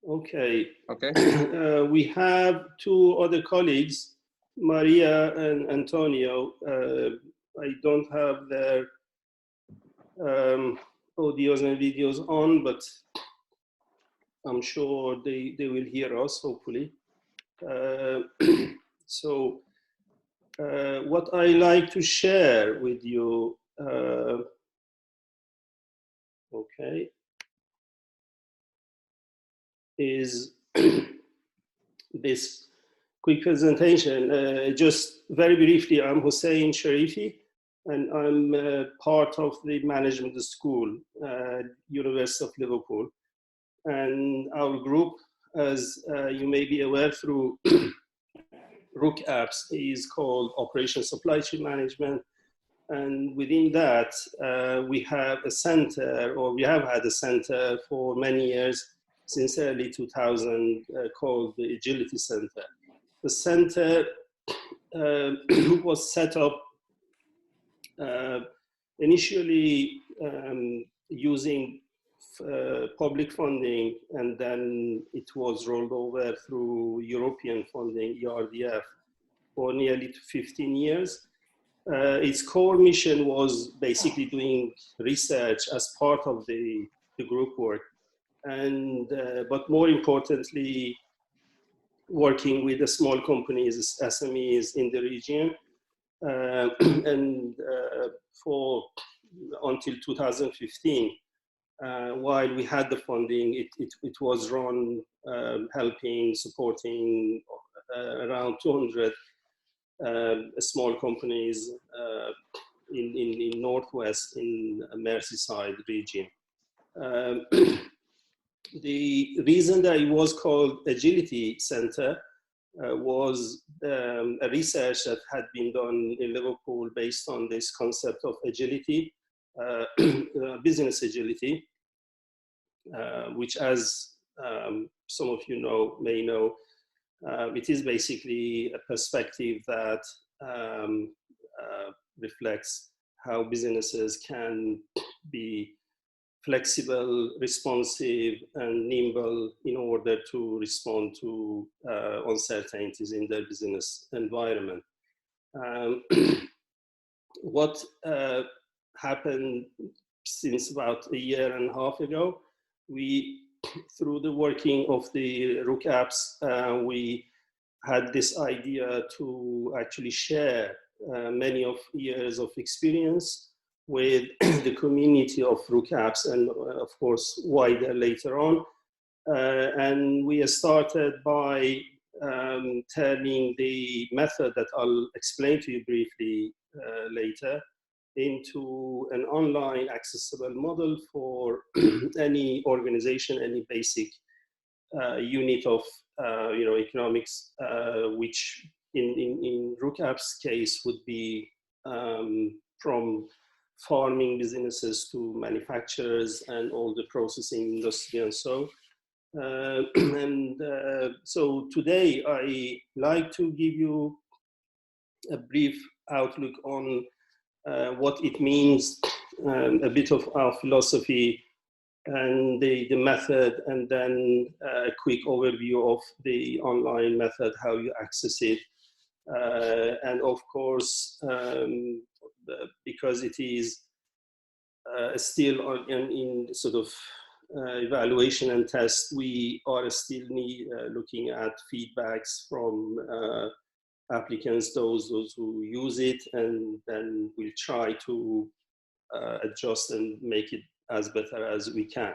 Okay. Okay. We have two other colleagues, Maria and Antonio. I don't have their audios and videos on, but I'm sure they will hear us, hopefully. So what I like to share with you, okay, is this quick presentation. Just very briefly, I'm Hossein Sharifi, and I'm part of the management school at University of Liverpool. And our group, as you may be aware through RUC-APS, is called Operation Supply Chain Management. And within that, we have a center, or we have had a center for many years, since early 2000, called the Agility Center. The center was set up initially using public funding, and then it was rolled over through European funding, ERDF, for nearly 15 years. Its core mission was basically doing research as part of the group work, and but more importantly, working with the small companies, SMEs in the region, and for until 2015. While we had the funding, it was run helping, supporting around 200 small companies in Northwest, in Merseyside region. The reason that it was called Agility Center was a research that had been done in Liverpool based on this concept of agility, business agility, which, as some of you may know, it is basically a perspective that reflects how businesses can be flexible, responsive, and nimble in order to respond to uncertainties in their business environment. What happened since about a year and a half ago, through the working of the RUC-APS, we had this idea to actually share many of years of experience with the community of RUC-APS, and of course wider later on. And we started by turning the method that I'll explain to you briefly later into an online accessible model for any organization, any basic unit of economics, which in RUC-APS case would be from farming businesses to manufacturers and all the processing industry and so. So today I like to give you a brief outlook on what it means, a bit of our philosophy and the method, and then a quick overview of the online method, how you access it. And of course, because it is still in sort of evaluation and test, we are still looking at feedbacks from applicants, those who use it, and then we'll try to adjust and make it as better as we can.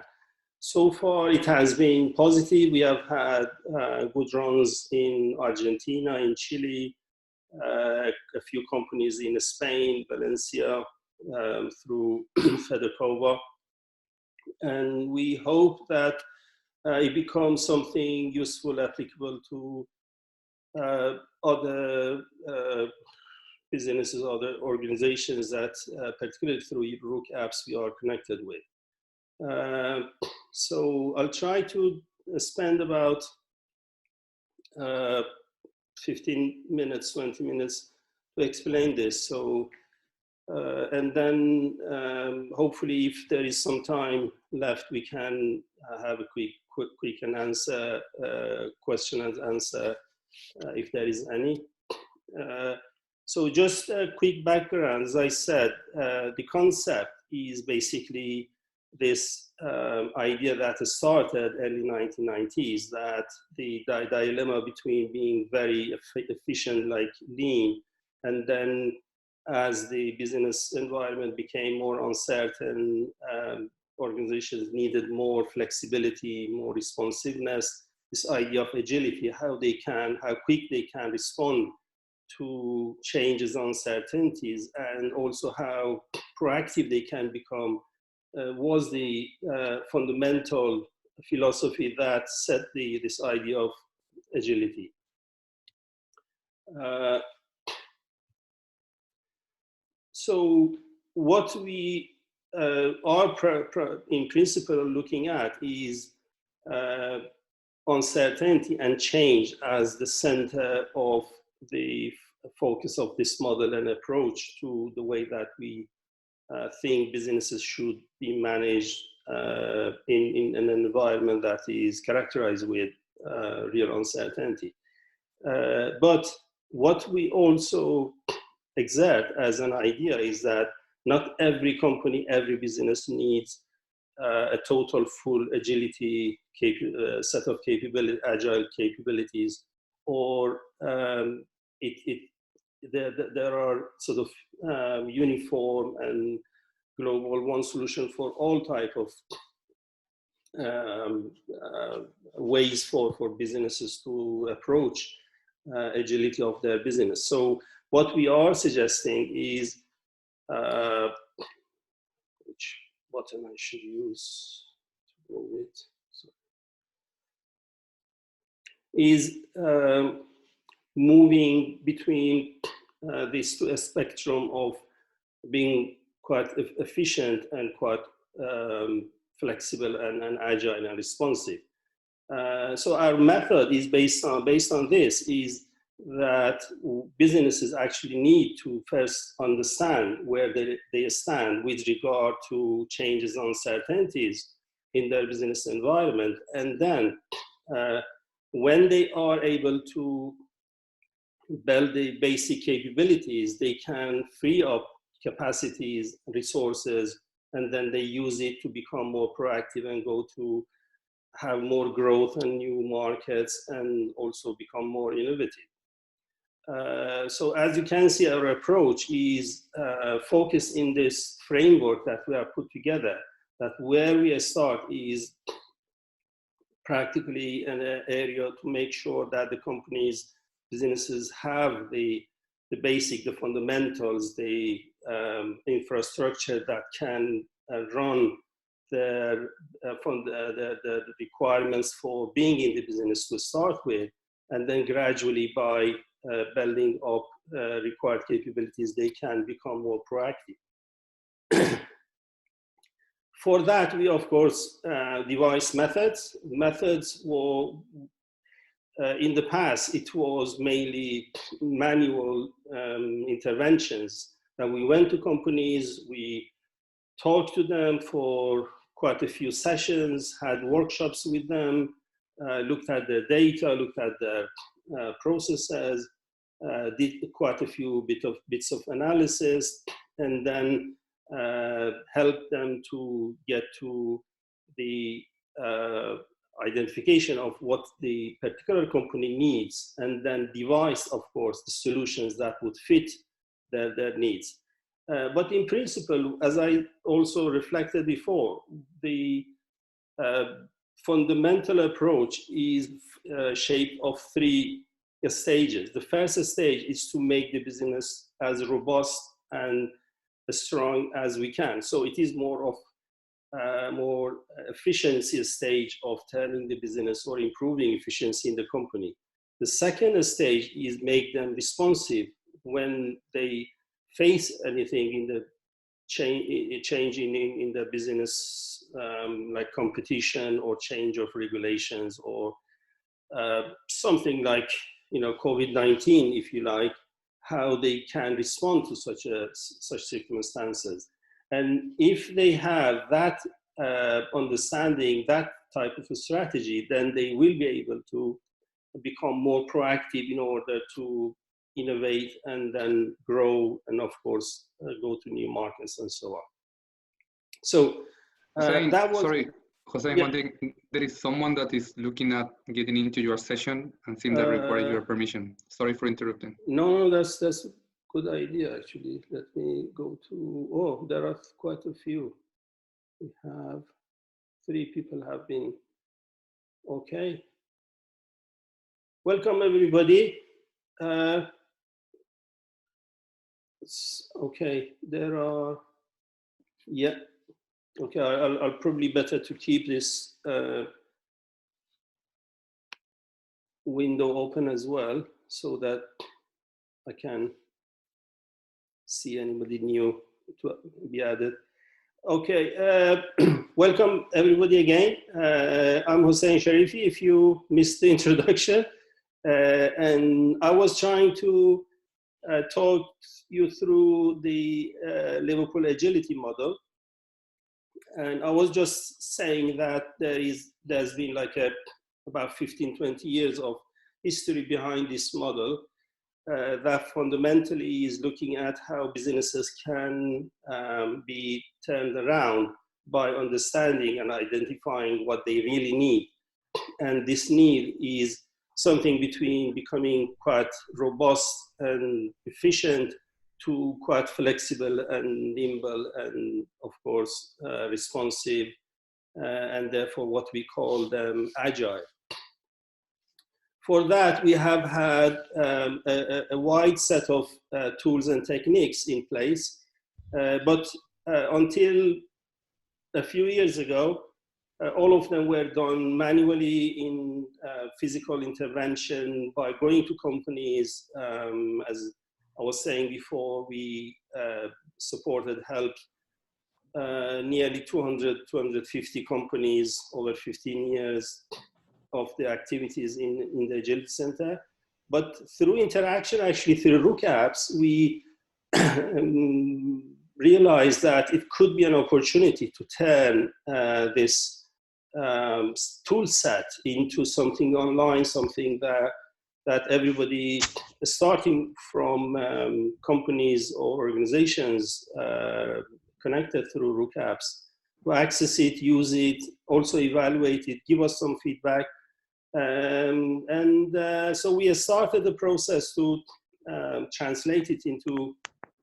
So far, it has been positive. We have had good runs in Argentina, in Chile, a few companies in Spain, Valencia, through Fedekova. And we hope that it becomes something useful, applicable to other businesses, other organizations that, particularly through RUC-APS, we are connected with. So I'll try to spend about 15 minutes, 20 minutes to explain this. So, and then hopefully if there is some time left, we can have a quick and answer question and answer if there is any. So just a quick background. As I said, the concept is basically this idea that started early 1990s, that the dilemma between being very efficient like lean, and then as the business environment became more uncertain, organizations needed more flexibility, more responsiveness, this idea of agility, how quick they can respond to changes, uncertainties, and also how proactive they can become, was the fundamental philosophy that set this idea of agility. So what we are in principle looking at is uncertainty and change as the center of the focus of this model and approach to the way that we think businesses should be managed in an environment that is characterized with real uncertainty. But what we also exert as an idea is that not every company, every business needs a total full agility set of agile capabilities, or there are sort of uniform and global one solution for all type of ways for businesses to approach agility of their business. So what we are suggesting is, which button I should use to go with, is moving between this to a spectrum of being quite efficient and quite flexible and agile and responsive. So our method is based on this, is that businesses actually need to first understand where they stand with regard to changes and uncertainties in their business environment. And then when they are able to build the basic capabilities, they can free up capacities, resources, and then they use it to become more proactive and go to have more growth and new markets and also become more innovative. So as you can see, our approach is focused in this framework that we have put together, that where we start is practically an area to make sure that the companies, businesses have the basic, the fundamentals, the infrastructure that can run the requirements for being in the business to start with, and then gradually by building up required capabilities, they can become more proactive. For that, we of course devise methods. Methods were, in the past, it was mainly manual interventions. And we went to companies, we talked to them for quite a few sessions, had workshops with them, looked at their data, looked at their processes, did quite a few bits of analysis, and then helped them to get to the identification of what the particular company needs, and then devise, of course, the solutions that would fit their needs. But in principle, as I also reflected before, the fundamental approach is shaped of three stages. The first stage is to make the business as robust and as strong as we can. So it is more of more efficiency stage of turning the business or improving efficiency in the company. The second stage is make them responsive when they face anything in the change in the business, like competition or change of regulations, or something like, COVID-19, if you like, how they can respond to such circumstances. And if they have that understanding, that type of a strategy, then they will be able to become more proactive in order to innovate and then grow, and of course go to new markets and so on. So Hossein, that was, sorry, Hossein, yeah. one thing, there is someone that is looking at getting into your session and seems that requires your permission. Sorry for interrupting. No, that's a good idea actually. Let me go to, oh, there are quite a few. We have 3 people have been, okay. Welcome everybody. Okay, there are, yeah. Okay, I'll probably better to keep this window open as well so that I can see anybody new to be added. Okay, welcome everybody again. I'm Hossein Sharifi, if you missed the introduction. And I was trying to talk you through the Liverpool agility model. And I was just saying that there's been like about 15, 20 years of history behind this model that fundamentally is looking at how businesses can be turned around by understanding and identifying what they really need. And this need is something between becoming quite robust and efficient to quite flexible and nimble and of course responsive and therefore what we call them agile. For that we have had a wide set of tools and techniques in place, but until a few years ago all of them were done manually in physical intervention by going to companies. As I was saying before, we supported, helped nearly 200, 250 companies over 15 years of the activities in the Agility Center. But through interaction, actually through RUC-APS, we realized that it could be an opportunity to turn this tool set into something online, something that everybody, starting from companies or organizations connected through RUC-APS, to access it, use it, also evaluate it, give us some feedback. So we started the process to translate it into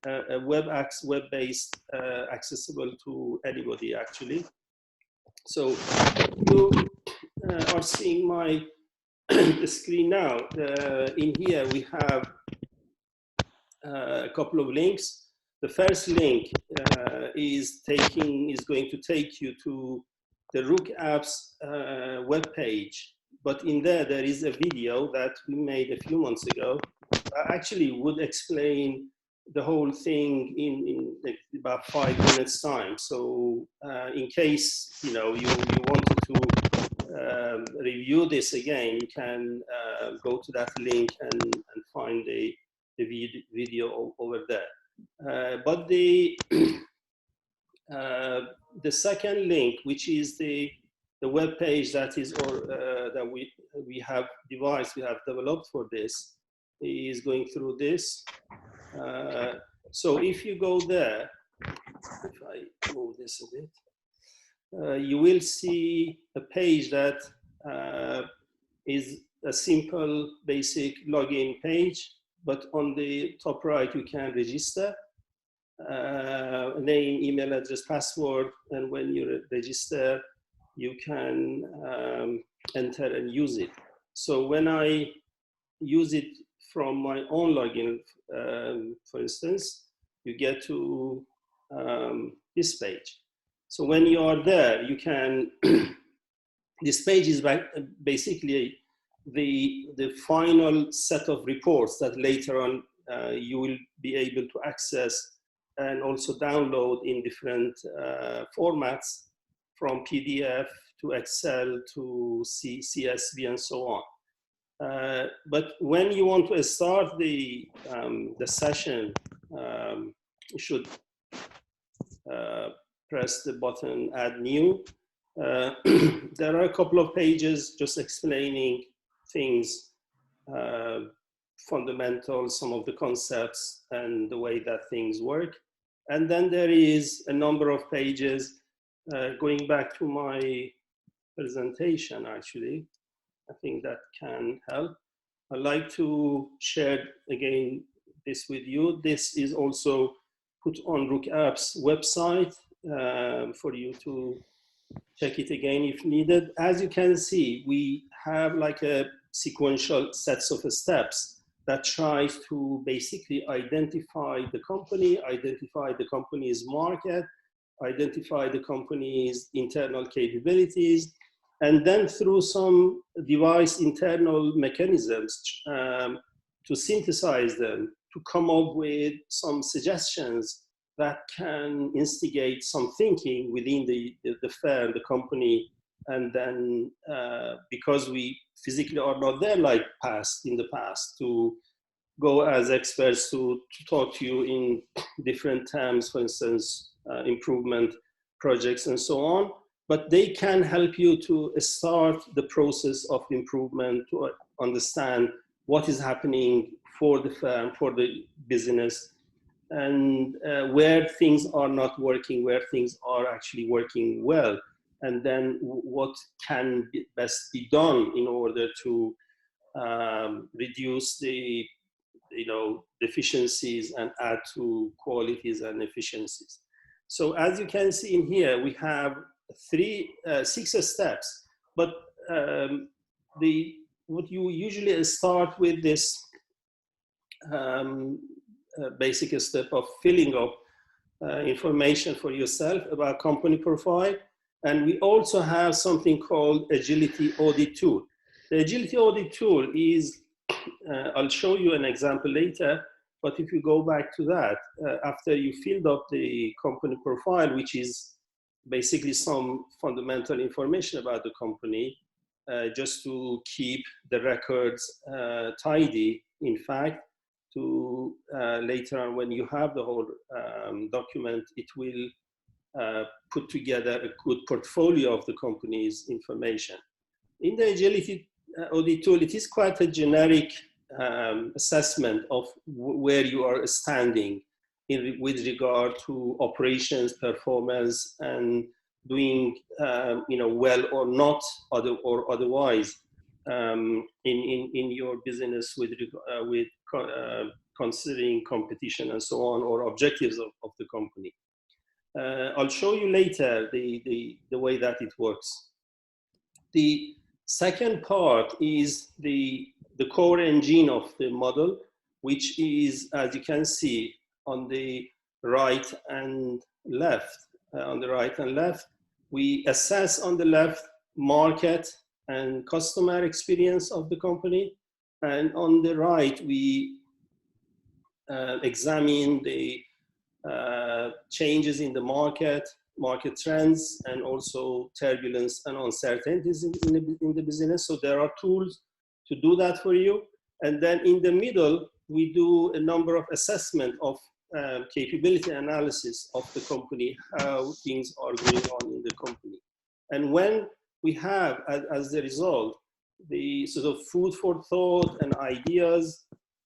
a web-based, accessible to anybody actually. So you are seeing my screen now. In here we have a couple of links. The first link is going to take you to the RUC-APS web page. But in there is a video that we made a few months ago. Actually would explain the whole thing in about 5 minutes time. So in case you wanted to review this again, you can go to that link and find the video over there. But the second link, which is the web page that is that we have developed for this, is going through this. So if you go there, if I move this a bit, you will see a page that is a simple, basic login page, but on the top right, you can register, name, email address, password, and when you register, you can enter and use it. So when I use it from my own login, for instance, you get to this page. So when you are there, you can, this page is basically the final set of reports that later on you will be able to access and also download in different formats, from PDF to Excel to CSV and so on. But when you want to start the session, you should press the button Add New, There are a couple of pages just explaining things, fundamentals, some of the concepts and the way that things work. And then there is a number of pages going back to my presentation, actually. I think that can help. I'd like to share again this with you. This is also put on RUC-APS website for you to check it again if needed. As you can see, we have like a sequential sets of steps that tries to basically identify the company's market, identify the company's internal capabilities, and then through some device internal mechanisms to synthesize them, to come up with some suggestions that can instigate some thinking within the firm, the company. And then because we physically are not there like in the past, to go as experts to talk to you in different terms, for instance, improvement projects and so on. But they can help you to start the process of improvement, to understand what is happening for the firm, for the business, and where things are not working, where things are actually working well, and then what can best be done in order to reduce the deficiencies and add to qualities and efficiencies. So as you can see in here, we have 6 steps, but what you usually start with this basic step of filling up information for yourself about company profile. And we also have something called Agility Audit Tool. The Agility Audit Tool is, I'll show you an example later, but if you go back to that, after you filled up the company profile, which is basically some fundamental information about the company, just to keep the records tidy, in fact, to later on when you have the whole document, it will put together a good portfolio of the company's information. In the Agility Audit Tool, it is quite a generic assessment of where you are standing with regard to operations, performance, and doing well or not, or otherwise in your business with considering competition and so on, or objectives of the company. I'll show you later the way that it works. The second part is the core engine of the model, which is, as you can see, on the right and left. On the right and left, we assess on the left market and customer experience of the company, and on the right we examine the changes in the market trends, and also turbulence and uncertainties in the business. So there are tools to do that for you. And then in the middle, we do a number of assessment of capability analysis of the company, how things are going on in the company. And when we have, as the result, the sort of food for thought and ideas,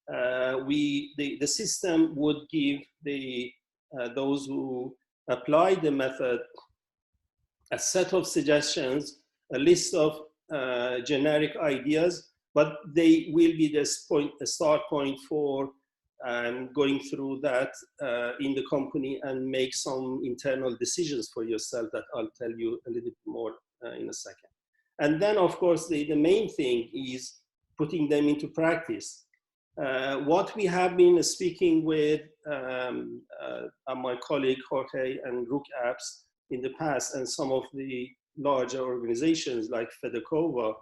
the system would give those who apply the method a set of suggestions, a list of generic ideas, but they will be a start point for going through that in the company and make some internal decisions for yourself that I'll tell you a little bit more in a second. And then, of course, the main thing is putting them into practice. What we have been speaking with my colleague Jorge and RUC-APS in the past, and some of the larger organizations like Fedekova,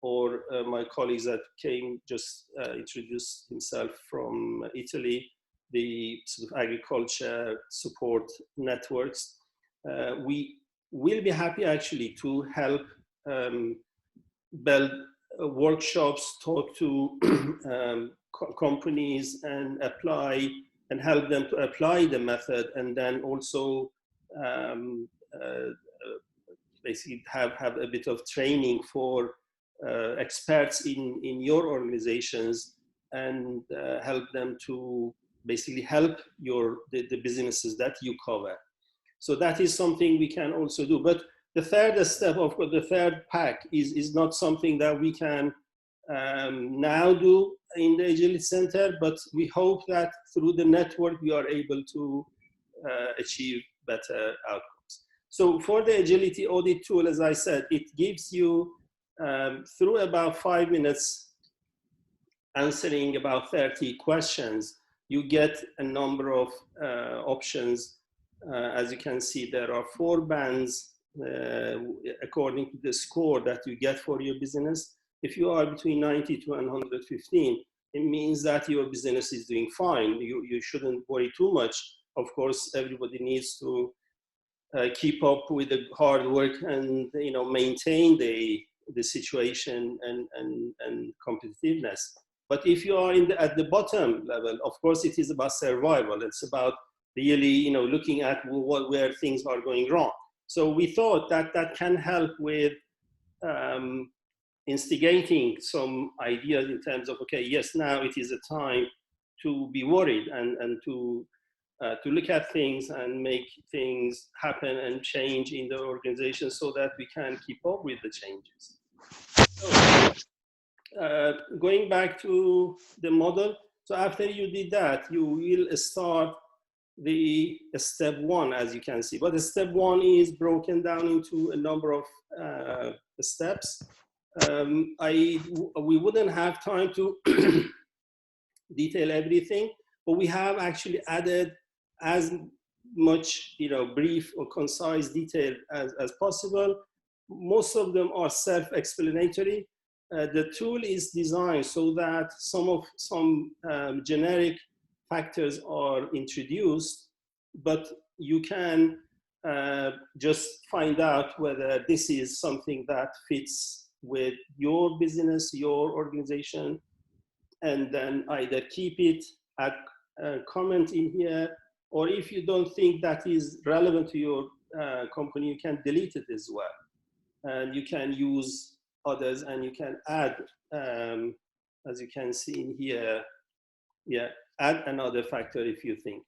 or my colleagues that came just introduced himself from Italy, the sort of agriculture support networks. We will be happy actually to help build workshops, talk to companies and help them to apply the method, and then also basically have a bit of training for experts in your organizations and help them to basically help the businesses that you cover. So that is something we can also do. But the third step, of course, the third pack is not something that we can now do in the Agility Center, but we hope that through the network we are able to achieve better outcomes. So for the Agility Audit tool, as I said, it gives you through about 5 minutes answering about 30 questions, you get a number of options. As you can see, there are 4 bands according to the score that you get for your business. If you are between 90 to 115, it means that your business is doing fine. You shouldn't worry too much. Of course, everybody needs to keep up with the hard work and maintain the situation and competitiveness. But if you are at the bottom level, of course, it is about survival. It's about really looking at where things are going wrong. So we thought that that can help with instigating some ideas in terms of, okay, yes, now it is a time to be worried and to look at things and make things happen and change in the organization so that we can keep up with the changes. So, going back to the model, so after you did that, you will start the step 1, as you can see. But the step 1 is broken down into a number of steps. We wouldn't have time to detail everything, but we have actually added as much brief or concise detail as possible. Most of them are self-explanatory. The tool is designed so that some generic factors are introduced, but you can just find out whether this is something that fits with your business, your organization, and then either keep it, add a comment in here, or if you don't think that is relevant to your company, you can delete it as well. And you can use others and you can add, as you can see in here, add another factor if you think.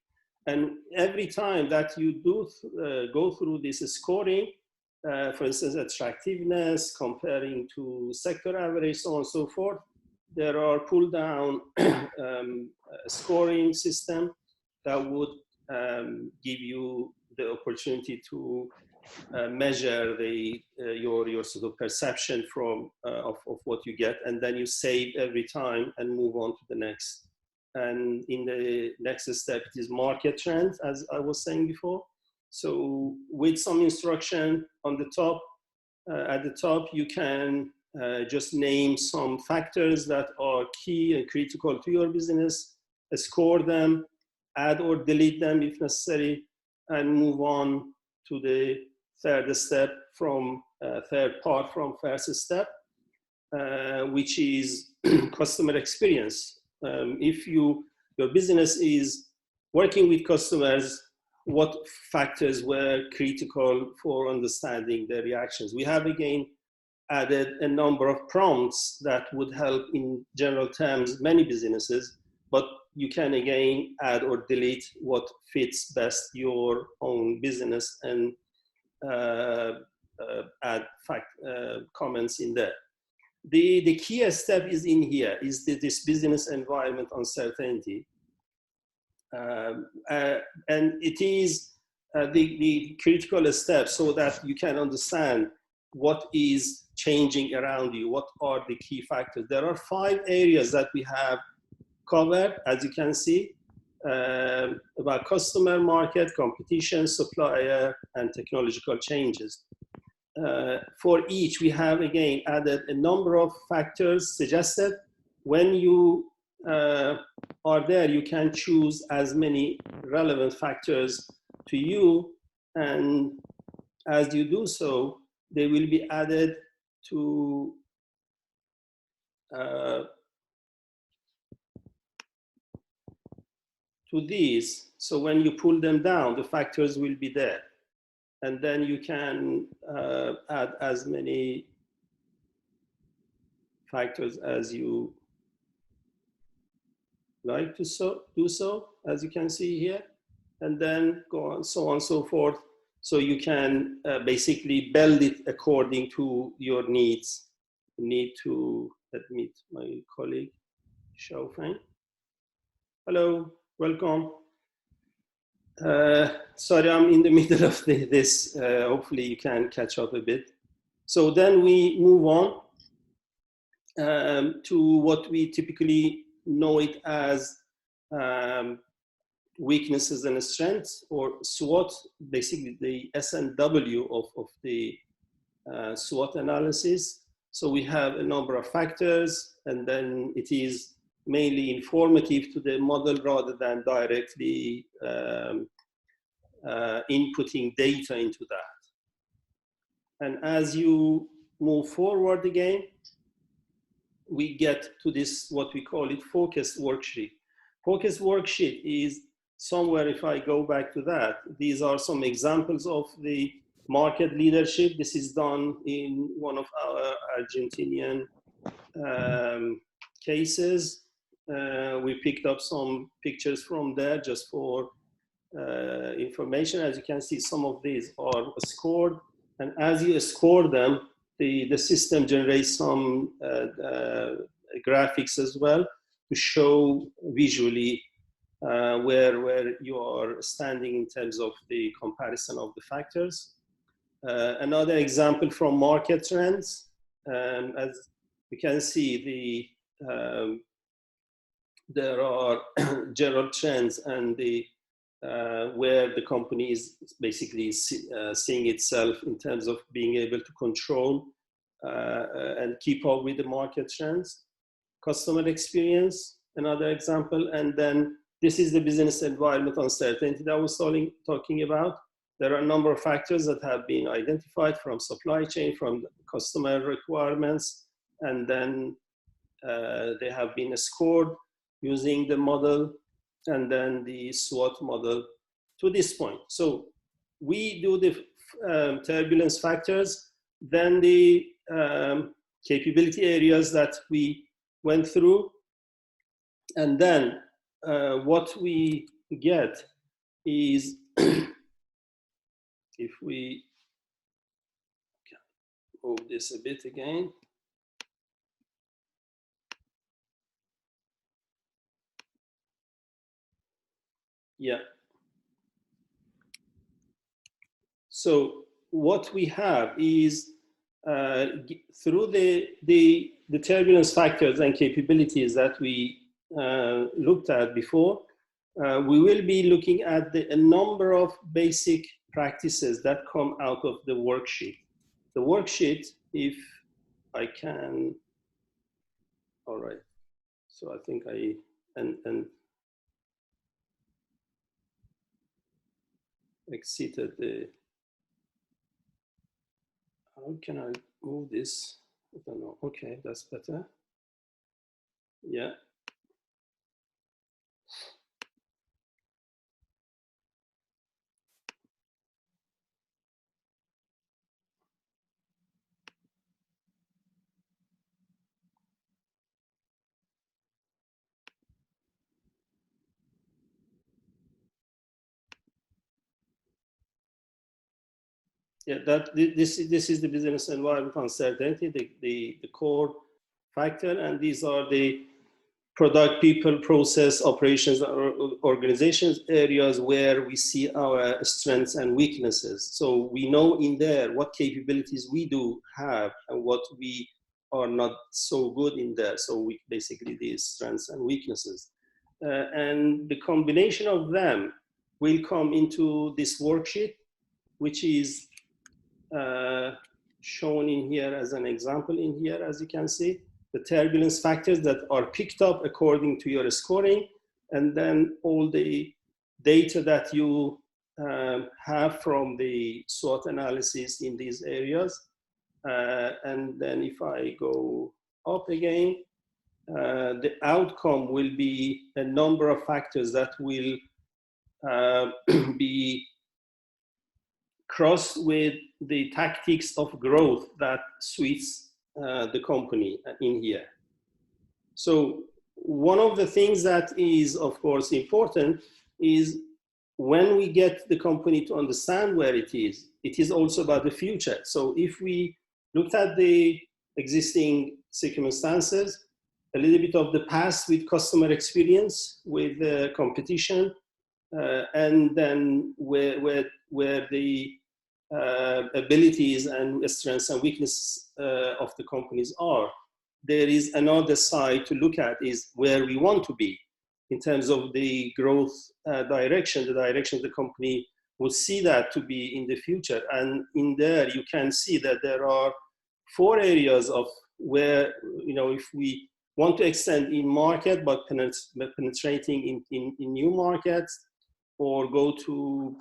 And every time that you do go through this scoring, for instance, attractiveness, comparing to sector average, so on and so forth, there are pull down scoring system that would give you the opportunity to measure your sort of perception of what you get, and then you save every time and move on to the next. And in the next step, it is market trends, as I was saying before. So with some instruction on the top, at the top, you can just name some factors that are key and critical to your business, score them, add or delete them if necessary, and move on to the third step from third part from first step, which is customer experience. If your business is working with customers, what factors were critical for understanding their reactions? We have again added a number of prompts that would help in general terms many businesses, but you can again add or delete what fits best your own business and add comments in there. The key step is in here, is this business environment uncertainty. And it is the critical step so that you can understand what is changing around you, what are the key factors. There are 5 areas that we have covered, as you can see, about customer, market, competition, supplier, and technological changes. For each, we have again added a number of factors suggested. When you are there, you can choose as many relevant factors to you, and as you do so, they will be added to these. So when you pull them down, the factors will be there. and then you can add as many factors as you like to do so, as you can see here, and then go on, so on and so forth. So you can basically build it according to your needs. You need to admit my colleague, Sharifi. Hello, welcome. Sorry, I'm in the middle of this. Hopefully you can catch up a bit. So then we move on to what we typically know it as weaknesses and strengths, or SWOT, basically the S&W of the SWOT analysis. So we have a number of factors, and then it is mainly informative to the model rather than directly inputting data into that. And as you move forward again, we get to this, what we call it, focused worksheet. Focused worksheet is somewhere, if I go back to that, these are some examples of the market leadership. This is done in one of our Argentinian cases. We picked up some pictures from there just for information. As you can see, some of these are scored, and as you score them, the system generates some graphics as well to show visually where you are standing in terms of the comparison of the factors. Another example from market trends, as you can see, there are general trends and where the company is basically seeing itself in terms of being able to control and keep up with the market trends. Customer experience, another example, and then this is the business environment uncertainty that I was talking about. There are a number of factors that have been identified from supply chain, from customer requirements, and then they have been scored using the model and then the SWOT model to this point. So we do the turbulence factors, then the capability areas that we went through, and then what we get is, if we move this a bit again. Yeah. So what we have is through the turbulence factors and capabilities that we looked at before, we will be looking at a number of basic practices that come out of the worksheet. The worksheet, if I can, all right. So I think and exceeded the, how can I move this? I don't know. Okay, that's better. Yeah. Yeah, this is the business environment uncertainty, the core factor, and these are the product, people, process, operations, or organizations areas where we see our strengths and weaknesses. So we know in there what capabilities we do have and what we are not so good in there. So we basically these strengths and weaknesses. And the combination of them will come into this worksheet, which is shown in here as an example in here, as you can see, the turbulence factors that are picked up according to your scoring, and then all the data that you have from the SWOT analysis in these areas. And then if I go up again, the outcome will be a number of factors that will be crossed with the tactics of growth that suits the company in here. So one of the things that is, of course, important is when we get the company to understand where it is also about the future. So if we looked at the existing circumstances, a little bit of the past with customer experience, with competition, and then where the abilities and strengths and weaknesses of the companies are, there is another side to look at, is where we want to be in terms of the growth direction, the direction the company would see that to be in the future. And in there, you can see that there are 4 areas of where, if we want to extend in market, but penetrating in new markets, or go to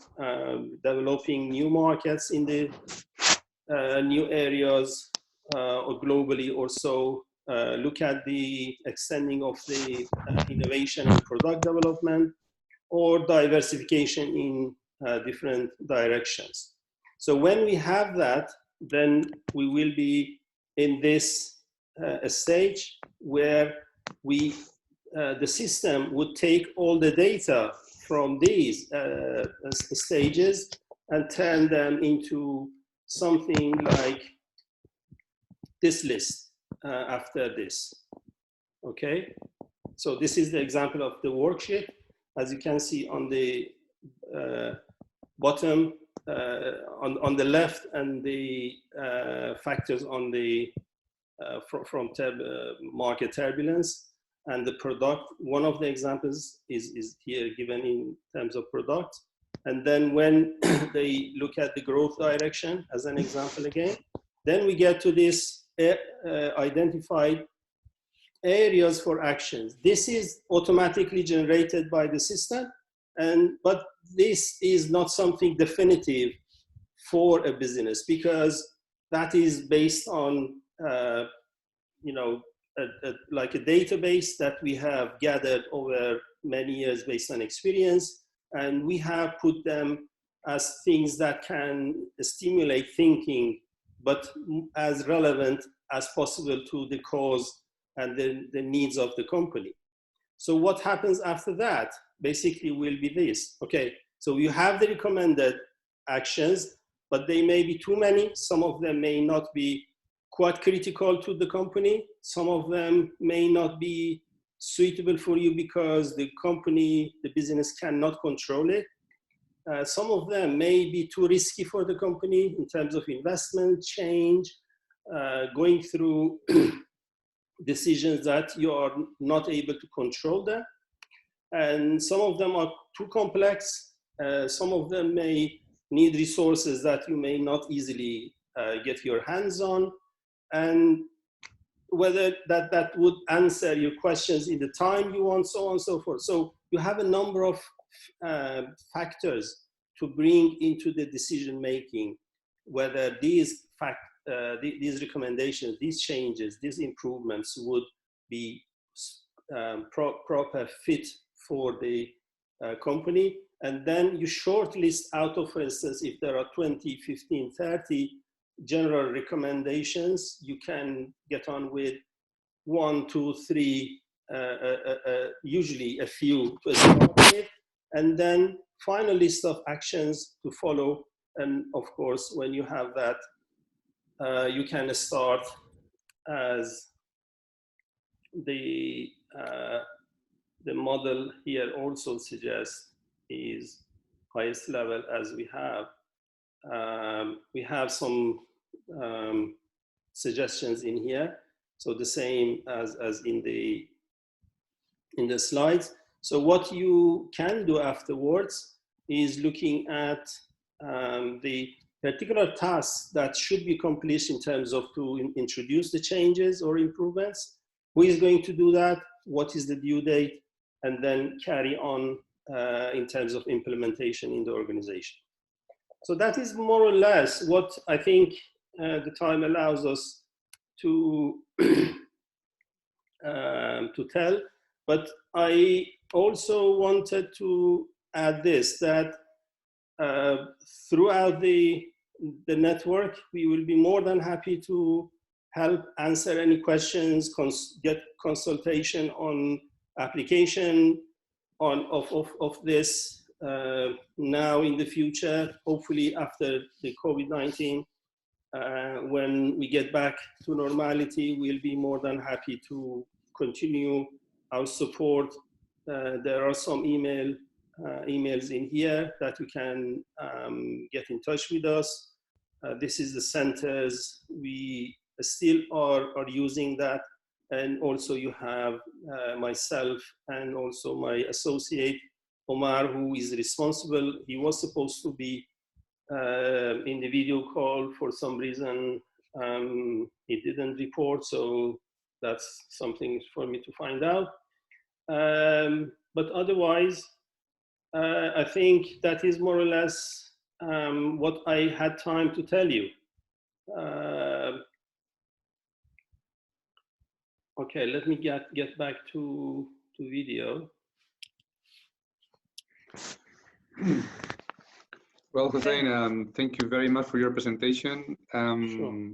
developing new markets in the new areas, or globally, or so, look at the extending of the innovation and product development, or diversification in different directions. So when we have that, then we will be in this stage where the system would take all the data from these stages and turn them into something like this list after this. Okay, so this is the example of the worksheet. As you can see on the bottom, on the left, and the factors on the from market turbulence and the product. One of the examples is here given in terms of product. And then when they look at the growth direction as an example again, then we get to this identified areas for actions. This is automatically generated by the system, but this is not something definitive for a business, because that is based on like a database that we have gathered over many years based on experience, and we have put them as things that can stimulate thinking, but as relevant as possible to the cause and the needs of the company. So what happens after that basically will be this. Okay, so you have the recommended actions, but they may be too many. Some of them may not be quite critical to the company. Some of them may not be suitable for you because the company, the business cannot control it. Some of them may be too risky for the company in terms of investment, change, going through decisions that you are not able to control them. And some of them are too complex. Some of them may need resources that you may not easily get your hands on. And whether that would answer your questions in the time you want, so on and so forth. So you have a number of factors to bring into the decision making, whether these recommendations, these changes, these improvements would be proper fit for the company. And then you shortlist out of, for instance, if there are 20, 15, 30 general recommendations, you can get on with 1, 2, 3, usually a few to start with, and then final list of actions to follow. And of course, when you have that, you can start as the model here also suggests is highest level as we have. We have some suggestions in here. So the same as in the slides. So what you can do afterwards is looking at the particular tasks that should be accomplished in terms of to introduce the changes or improvements. Who is going to do that? What is the due date? And then carry on in terms of implementation in the organization. So that is more or less what I think the time allows us to tell. But I also wanted to add this, that throughout the network, we will be more than happy to help answer any questions, get consultation on application of this now in the future, hopefully after the COVID-19. When we get back to normality, we'll be more than happy to continue our support. There are some emails in here that you can get in touch with us. This is the centers. We still are using that. And also you have myself and also my associate, Omar, who is responsible. He was supposed to be in the video call. For some reason, he didn't report. So that's something for me to find out. But otherwise, I think that is more or less what I had time to tell you. Okay, let me get back to video. Well, Hossein, thank you very much for your presentation. Sure.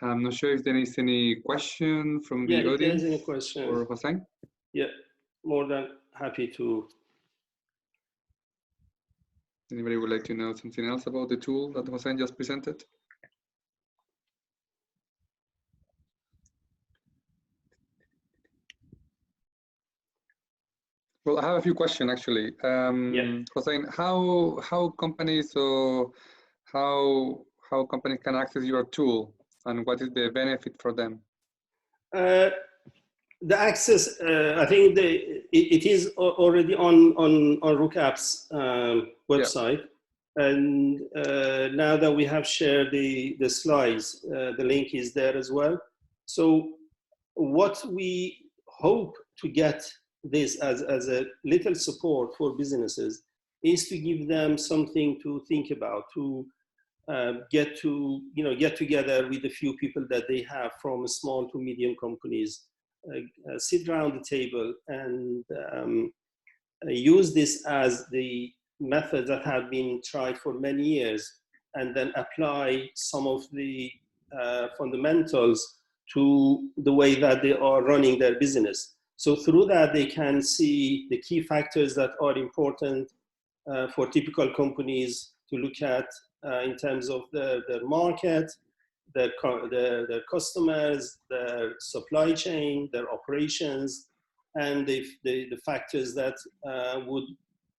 I'm not sure if there is any question from the audience. If there is any question for Hossein? Yeah, more than happy to. Anybody would like to know something else about the tool that Hossein just presented? Well, I have a few questions actually. Hossein, how companies or how companies can access your tool, and what is the benefit for them? The access, I think it is already on RUC-APS website, and now that we have shared the slides, the link is there as well. So what we hope to get this as a little support for businesses is to give them something to think about, to get together with a few people that they have from small to medium companies, sit around the table and use this as the method that have been tried for many years, and then apply some of the fundamentals to the way that they are running their business. So through that, they can see the key factors that are important for typical companies to look at in terms of their market, their customers, their supply chain, their operations, and the factors that would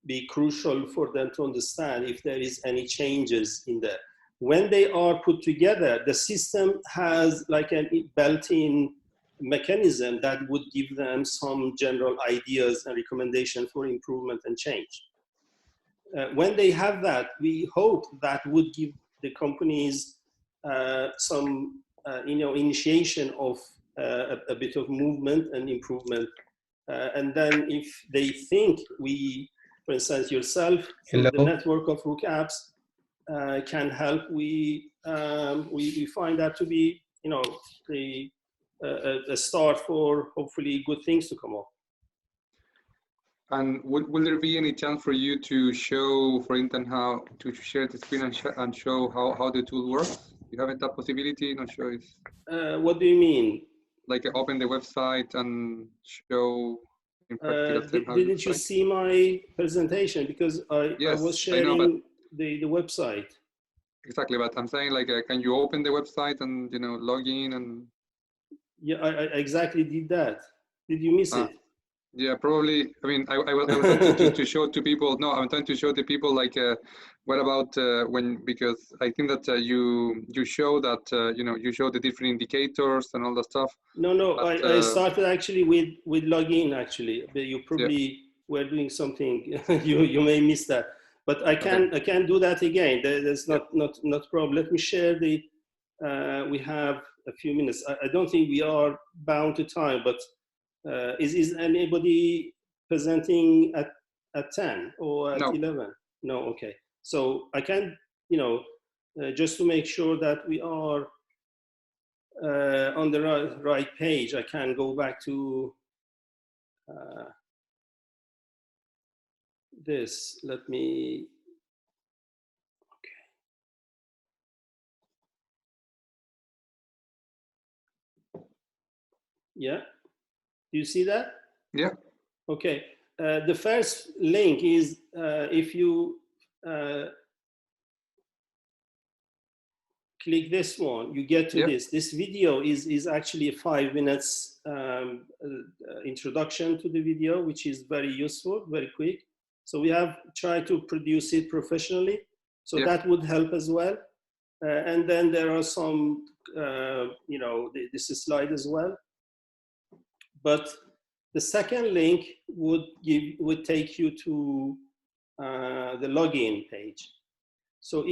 be crucial for them to understand if there is any changes in there. When they are put together, the system has like a built-in mechanism that would give them some general ideas and recommendations for improvement and change. When they have that, we hope that would give the companies some initiation of a bit of movement and improvement. And then if they think we, for instance, yourself, through the network of RUC-APS can help, we find that to be, a start for hopefully good things to come up. And will there be any chance for you to show, for instance, how to share the screen and show how the tool works? You have that possibility? Not sure if. What do you mean? Like open the website and show in practical terms how didn't you see my presentation? Because I was sharing the website. Exactly, but I'm saying, like, can you open the website and log in and? Yeah, I exactly did that. Did you miss it? Yeah, probably. I mean, I was trying to show to people. No, I'm trying to show the people, like, what about because I think that you show that you show the different indicators and all that stuff. No, but, I started actually with login. Actually, you probably were doing something. you may miss that, but I can do that again. There's not problem. Let me share the. We have a few minutes. I don't think we are bound to time, but. Is anybody presenting at 10 or at 11? No, okay. So I can, just to make sure that we are on the right page, I can go back to this. Let me Yeah, do you see that? Yeah. Okay, the first link is if you click this one, you get to this. This video is actually a 5 minutes introduction to the video, which is very useful, very quick. So we have tried to produce it professionally. So that would help as well. And then there are some, you know, this is slide as well. But the second link would take you to the login page. So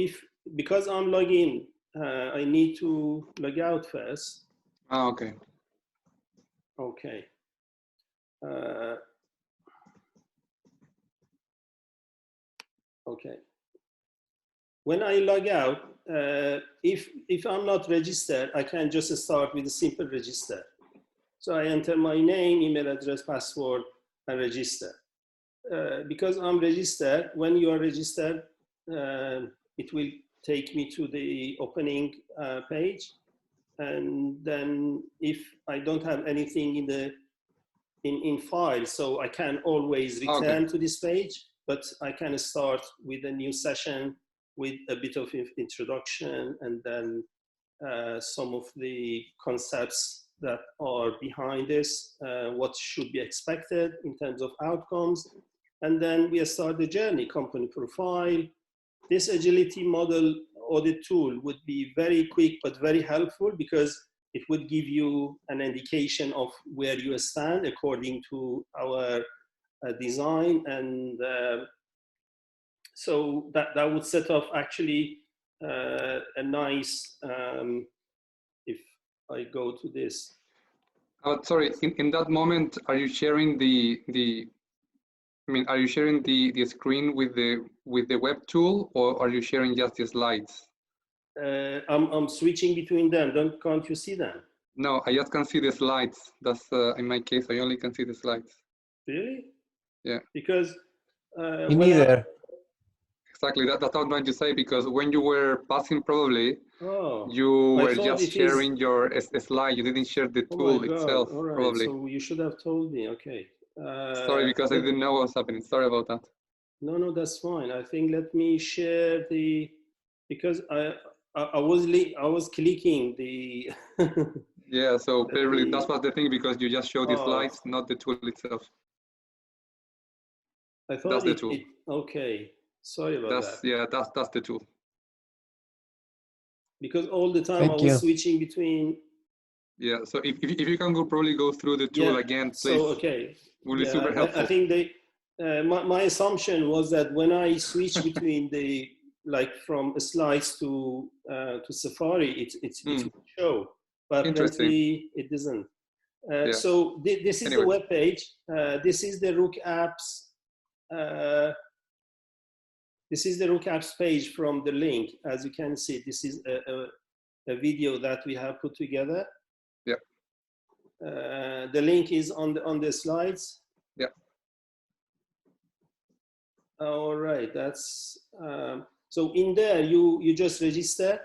because I'm logging, I need to log out first. Oh, okay. Okay. Okay. When I log out, if I'm not registered, I can just start with a simple register. So I enter my name, email address, password, and register. Because I'm registered, when you are registered, it will take me to the opening page. And then if I don't have anything in file, so I can always return to this page, but I can start with a new session with a bit of introduction and then some of the concepts that are behind this, what should be expected in terms of outcomes. And then we start the journey, company profile. This agility model audit tool would be very quick, but very helpful because it would give you an indication of where you stand according to our design. And so that would set off actually a nice, if I go to this. Sorry, in that moment, are you sharing are you sharing the screen with the web tool, or are you sharing just the slides? I'm switching between them. Can't you see them? No, I just can see the slides. That's in my case, I only can see the slides. Really? Yeah. Because me neither. Exactly. That's what I'm trying to say, because when you were passing, probably you were just sharing your slide. You didn't share the tool itself. All right. Probably. So you should have told me. Okay. Sorry, because I didn't know what was happening. Sorry about that. No, that's fine. I think let me share because I was clicking the. Yeah. So probably that was the thing, because you just showed the slides, not the tool itself. I thought that's the tool. Okay. Sorry about that. Yeah, that's the tool. Because all the time I was switching between. Yeah, so if you can probably go through the tool again, please. So, okay. Will be super helpful. I think my assumption was that when I switch between from slides to Safari, it will show, but apparently it doesn't. So this is the web page. This is the RUC-APS. This is the RUC-APS page from the link. As you can see, this is a video that we have put together. Yeah. The link is on the slides. Yeah. All right. That's so in there you just register.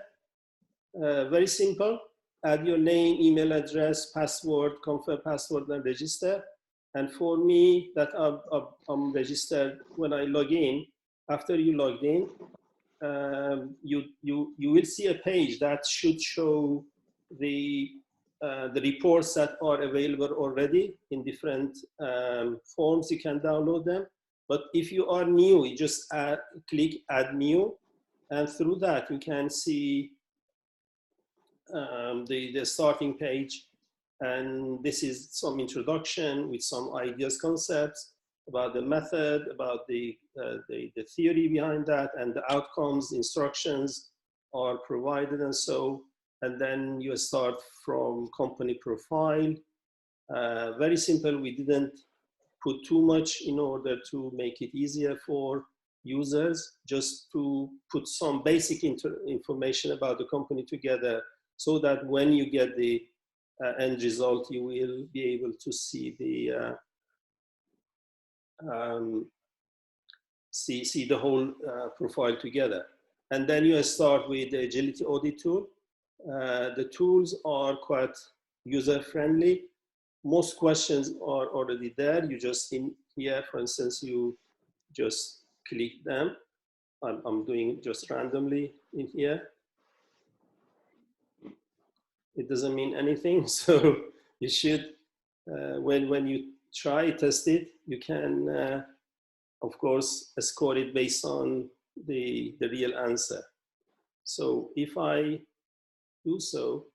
Very simple. Add your name, email address, password, confirm password, and register. And for me, that I'm registered when I log in. After you logged in, you will see a page that should show the reports that are available already in different forms. You can download them. But if you are new, you just click Add New, and through that you can see the starting page. And this is some introduction with some ideas, concepts about the method, about the theory behind that, and the outcomes, instructions are provided, and so. And then you start from company profile. Very simple. We didn't put too much in order to make it easier for users, just to put some basic information about the company together, so that when you get the end result, you will be able to see the see the whole profile together. And then you start with the agility audit tool. The tools are quite user friendly. most questions are already there. You just in here, for instance, you just click them. I'm doing just randomly in here. It doesn't mean anything. So you should, when you try test it, you can, of course, score it based on the real answer. So if I do so,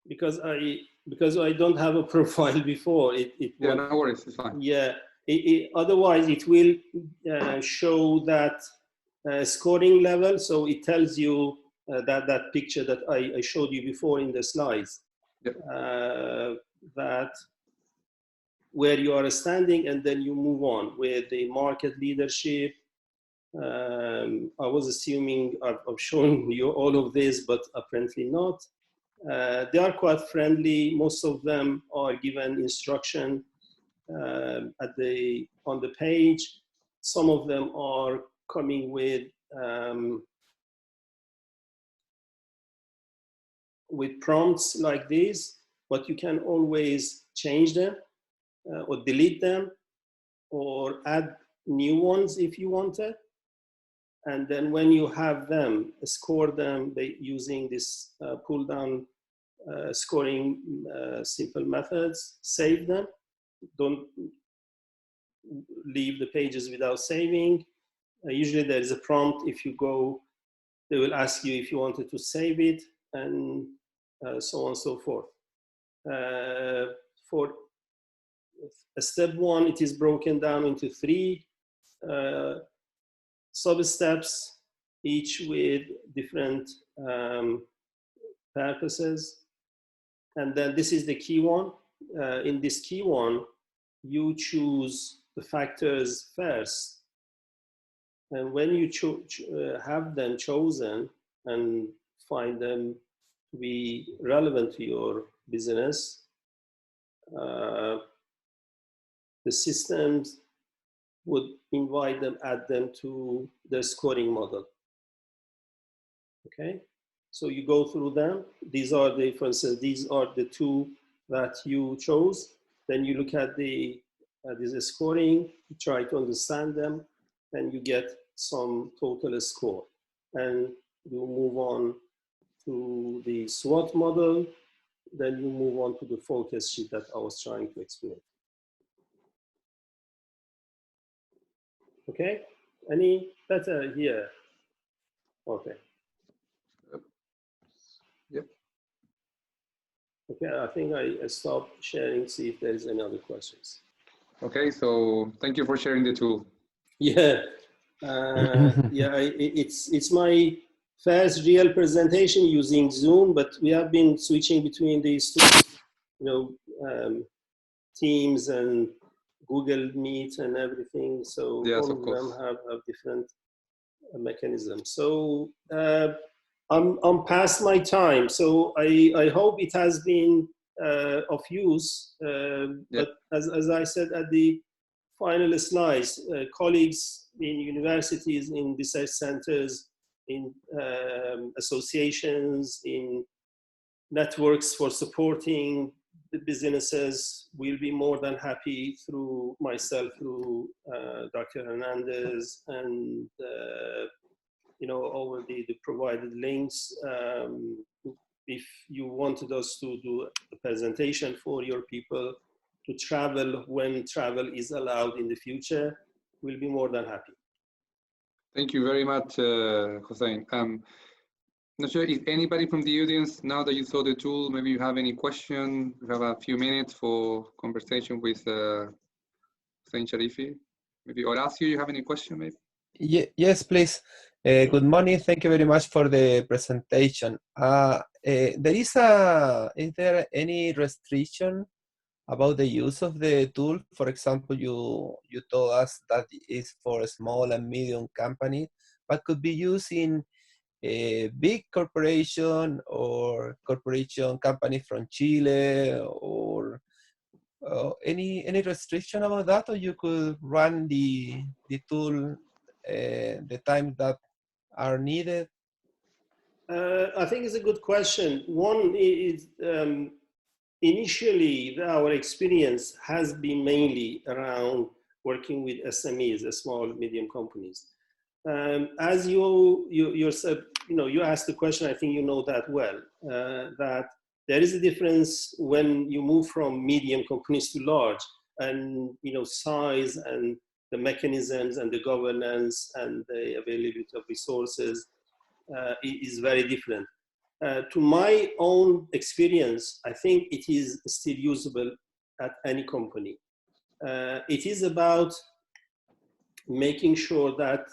because I don't have a profile before, it yeah, no worries, it's fine. Yeah, otherwise it will show that scoring level. So it tells you that picture that I showed you before in the slides, yep. That where you are standing, and then you move on with the market leadership. I was assuming I've shown you all of this, but apparently not. They are quite friendly. Most of them are given instruction on the page. Some of them are coming with prompts like this, but you can always change them or delete them or add new ones if you wanted. And then when you have them, score them using this pull down scoring simple methods, save them. Don't leave the pages without saving. Usually there is a prompt. If you go, they will ask you if you wanted to save it, and so on and so forth. For step one, it is broken down into 3 sub-steps, each with different purposes. And then this is the key one. In this key one, you choose the factors first. And when you have them chosen and find them to be relevant to your business, the systems would invite them, add them to the scoring model. Okay, so you go through them. These are the, for instance, these are the 2 that you chose. Then you look at the scoring, you try to understand them, and you get some total score. And you move on to the SWOT model. Then you move on to the focus sheet that I was trying to explain. Okay, any better here? Okay. Yep. Okay, I think I stopped sharing, see if there is any other questions. Okay, so thank you for sharing the tool. Yeah, yeah, it's my first real presentation using Zoom, but we have been switching between these 2, Teams and Google Meet and everything. So yes, all of them have different mechanisms. So I'm past my time. So I hope it has been of use. But as I said at the final slides, colleagues in universities, in research centers, in associations, in networks for supporting the businesses will be more than happy through myself, through Dr. Hernandez, and over the provided links. If you wanted us to do a presentation for your people to travel when travel is allowed in the future, we'll be more than happy. Thank you very much, Hossein. Not sure if anybody from the audience, now that you saw the tool, maybe you have any question. We have a few minutes for conversation with Hossein Sharifi. Maybe Horacio, you have any question, maybe? Yes, please. Good morning. Thank you very much for the presentation. Is there any restriction about the use of the tool? For example, you told us that it's for a small and medium company, but could be used in a big corporation or corporation company from Chile, or any restriction about that, or you could run the tool the time that are needed? I think it's a good question. One is initially our experience has been mainly around working with SMEs, small medium companies. As you yourself, you asked the question. I think you know that well. That there is a difference when you move from medium companies to large, and size and the mechanisms and the governance and the availability of resources is very different. To my own experience, I think it is still usable at any company. It is about making sure that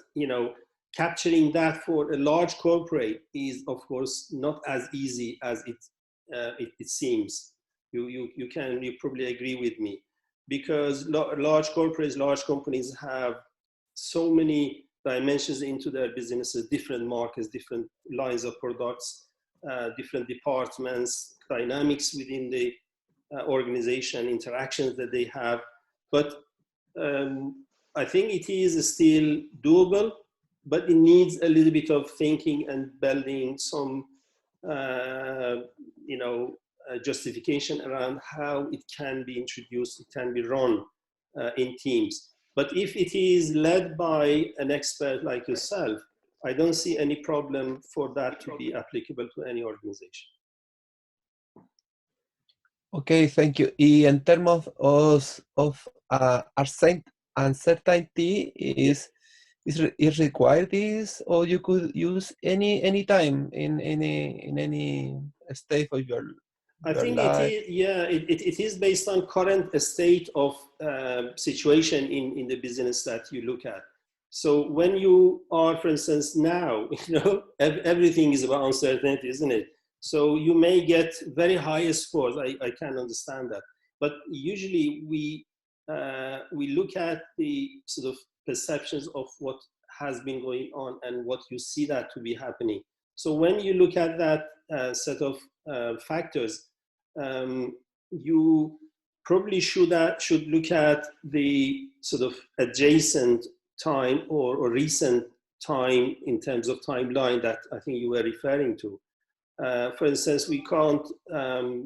capturing that for a large corporate is, of course, not as easy as it seems. You probably agree with me, because large corporates, large companies have so many dimensions into their businesses, different markets, different lines of products, different departments, dynamics within the organization, interactions that they have. But I think it is still doable, but it needs a little bit of thinking and building some, justification around how it can be introduced, it can be run in teams. But if it is led by an expert like yourself, I don't see any problem for that to be applicable to any organization. Okay, thank you. In terms of uncertainty, is required this, or you could use any time in any state of your I think life? it is based on current state of situation in the business that you look at. So when you are, for instance, now, everything is about uncertainty, isn't it? So you may get very high scores. I can understand that, but usually we look at the sort of perceptions of what has been going on and what you see that to be happening. So when you look at that set of factors, you probably should look at the sort of adjacent time or recent time in terms of timeline that I think you were referring to. For instance, we can't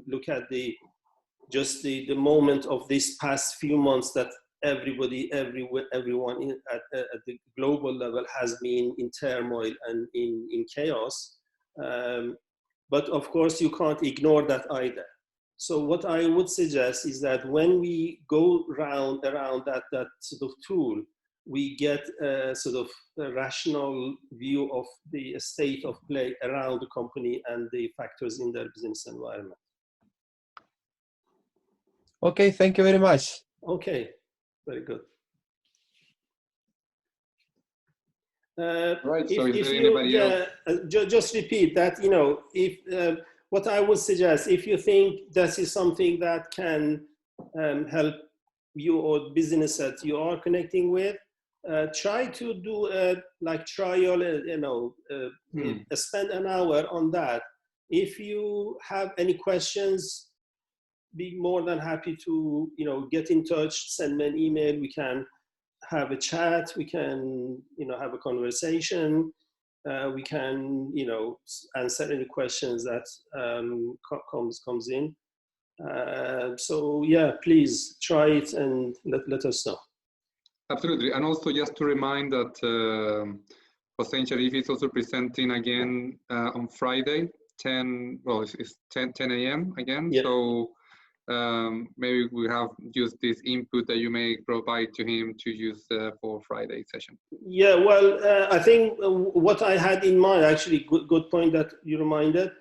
look at just the moment of this past few months that everyone at the global level has been in turmoil and in chaos. But of course, you can't ignore that either. So what I would suggest is that when we go around that sort of tool, we get a sort of a rational view of the state of play around the company and the factors in their business environment. Okay, thank you very much. Okay, very good. Right, so is there anybody else? Just repeat that, if what I would suggest, if you think this is something that can help you or business that you are connecting with, try to do a trial, spend an hour on that. If you have any questions, be more than happy to, get in touch, send me an email. We can have a chat. We can, have a conversation. We can, answer any questions that comes in. So yeah, please try it and let us know. Absolutely, and also just to remind that Hossein Sharifi is also presenting again on Friday, 10 a.m. again. Yeah. So maybe we have used this input that you may provide to him to use for Friday session. Yeah, well, I think what I had in mind, actually, good point that you reminded.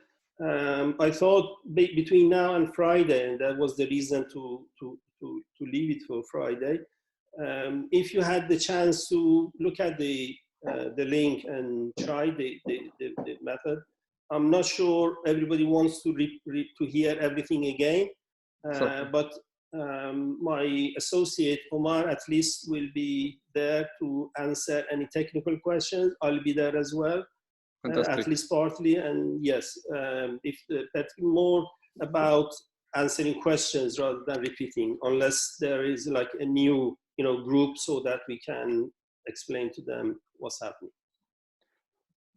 I thought between now and Friday, and that was the reason to leave it for Friday. If you had the chance to look at the link and try the method, I'm not sure everybody wants to hear everything again. But my associate Omar at least will be there to answer any technical questions. I'll be there as well, at least partly. And yes, if more about answering questions rather than repeating, unless there is like a new, group, so that we can explain to them what's happening.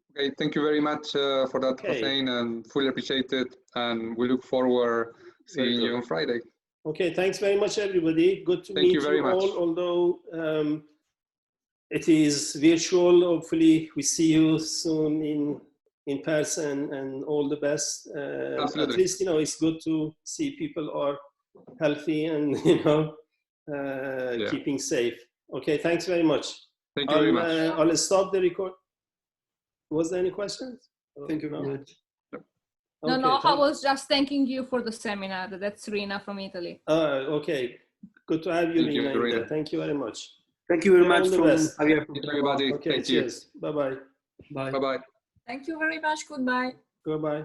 Okay, thank you very much for that, Hossein, and fully appreciate it. And we look forward seeing you on Friday. Okay, thanks very much, everybody. Good to meet you all, although it is virtual. Hopefully we see you soon in person, and all the best. Absolutely. At least, it's good to see people are healthy and, keeping safe. Okay, thanks very much. Thank you very much. I'll stop the record. Was there any questions? Thank you very much. Okay, no, I was just thanking you for the seminar. That's Rina from Italy. Okay. Good to have you, Rina. Thank you very much. Thank you very much, best. Thank you, everybody. Okay, Thank cheers. you. Bye-bye. Bye. Bye-bye. Thank you very much. Goodbye. Goodbye.